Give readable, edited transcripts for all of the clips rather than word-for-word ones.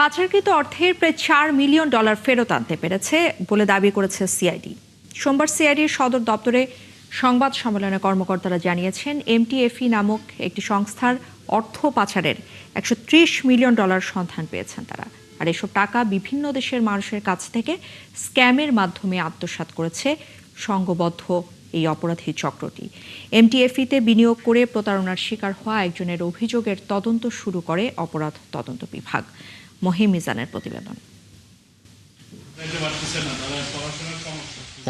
পাচারকৃত অর্থের প্রায় $4 মিলিয়ন ফেরত আনতে পেরেছে বলে দাবি করেছে সিআইডি। সোমবার সিআইডির সদর দপ্তরে সংবাদ সম্মেলনে কর্মকর্তারা জানিয়েছেন, এমটিএফই নামক একটি সংস্থার অর্থ পাচারের $130 মিলিয়ন সন্ধান পেয়েছেন তারা। আর এসব টাকা বিভিন্ন দেশের মানুষের কাছ থেকে স্ক্যামের মাধ্যমে আত্মসাৎ করেছে সংঘবদ্ধ এই অপরাধী চক্রটি। এমটিএফইতে বিনিয়োগ করে প্রতারণার শিকার হওয়া একজনের অভিযোগের তদন্ত শুরু করে অপরাধ তদন্ত বিভাগ। মহিম মিজানের প্রতিবেদন।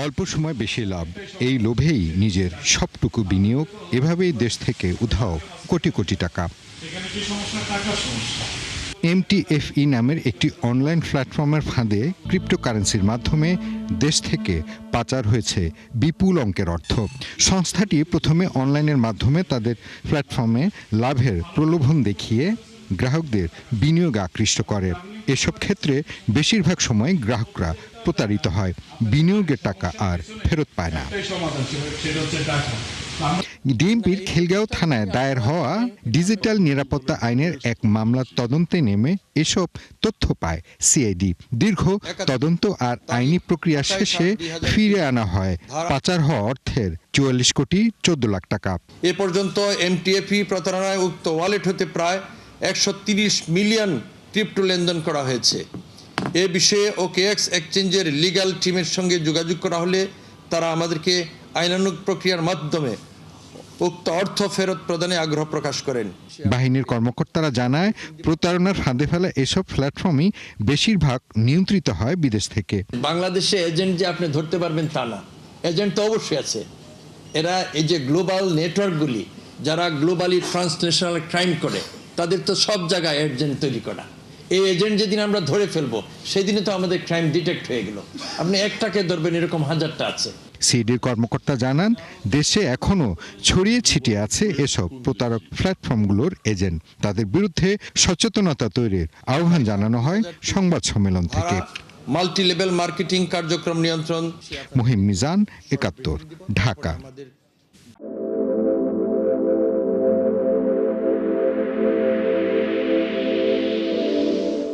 অল্প সময় বেশি লাভ, এই লোভেই নিজের সবটুকু বিনিয়োগ, এভাবেই দেশ থেকে উধাও কোটি কোটি টাকা। এমটিএফই নামের একটি অনলাইন প্ল্যাটফর্মের ফাঁদে ক্রিপ্টোকারেন্সির মাধ্যমে দেশ থেকে পাচার হয়েছে বিপুল অঙ্কের অর্থ। সংস্থাটি প্রথমে অনলাইনের মাধ্যমে তাদের প্ল্যাটফর্মে লাভের প্রলোভন দেখিয়ে গ্রাহকদের বিনিয়োগে আকৃষ্ট করে। এসব ক্ষেত্রে বেশিরভাগ সময় গ্রাহকরা প্রতারিত হয়, বিনিয়োগের টাকা আর ফেরত পায় না। ডিএমপির খিলগাঁও থানায় দায়ের হওয়া ডিজিটাল নিরাপত্তা আইনের এক মামলার তদন্তে নেমে এসব তথ্য পায় সিআইডি। দীর্ঘ তদন্ত আর আইনি প্রক্রিয়া শেষে ফিরে আনা হয় পাচার হওয়া অর্থের 44 কোটি 14 লাখ টাকা। এ পর্যন্ত এমটিএফই প্রতারণায় উক্ত ওয়ালেট হতে প্রায় 130 মিলিয়ন ক্রিপ্টো লেনদেন করা হয়েছে। এ বিষয়ে ওকেএক্স এক্সচেঞ্জের লিগ্যাল টিমের সঙ্গে যোগাযোগ করা হলে তারা আমাদেরকে আইনানুগ প্রক্রিয়ার মাধ্যমে উক্ত অর্থ ফেরত প্রদানে আগ্রহ প্রকাশ করেন। বাহিনীর কর্মকর্তারা জানায়, প্রতারণার ফাঁদে ফেলা এসব প্ল্যাটফর্মই বেশিরভাগ নিয়ন্ত্রিত হয় বিদেশ থেকে। বাংলাদেশে এজেন্ট যে আপনি ধরতে পারবেন তা না, এজেন্ট তো অবশ্যই আছে। এরা এই যে গ্লোবাল নেটওয়ার্কগুলি, যারা গ্লোবালি ট্রান্সন্যাশনাল ক্রাইম করে, তাদের তো সব জায়গায় এজেন্ট তৈরি করা। এই এজেন্ট যেদিন আমরা ধরে ফেলবো সেদিনে তো আমাদের ক্রাইম ডিটেক্ট হয়ে গেল। আপনি একটাকে ধরবেন, এরকম হাজারটা আছে। সিআইডির কর্মকর্তা জানান, দেশে এখনো ছড়িয়ে ছিটিয়ে আছে এসব প্রতারক প্ল্যাটফর্মগুলোর এজেন্ট। তাদের বিরুদ্ধে সচেতনতা তৈরির আহ্বান জানানো হয় সংবাদ সম্মেলন থেকে। মাল্টি লেভেল মার্কেটিং কার্যক্রম নিয়ন্ত্রণ। মহিম মিজান, ৭১, ঢাকা।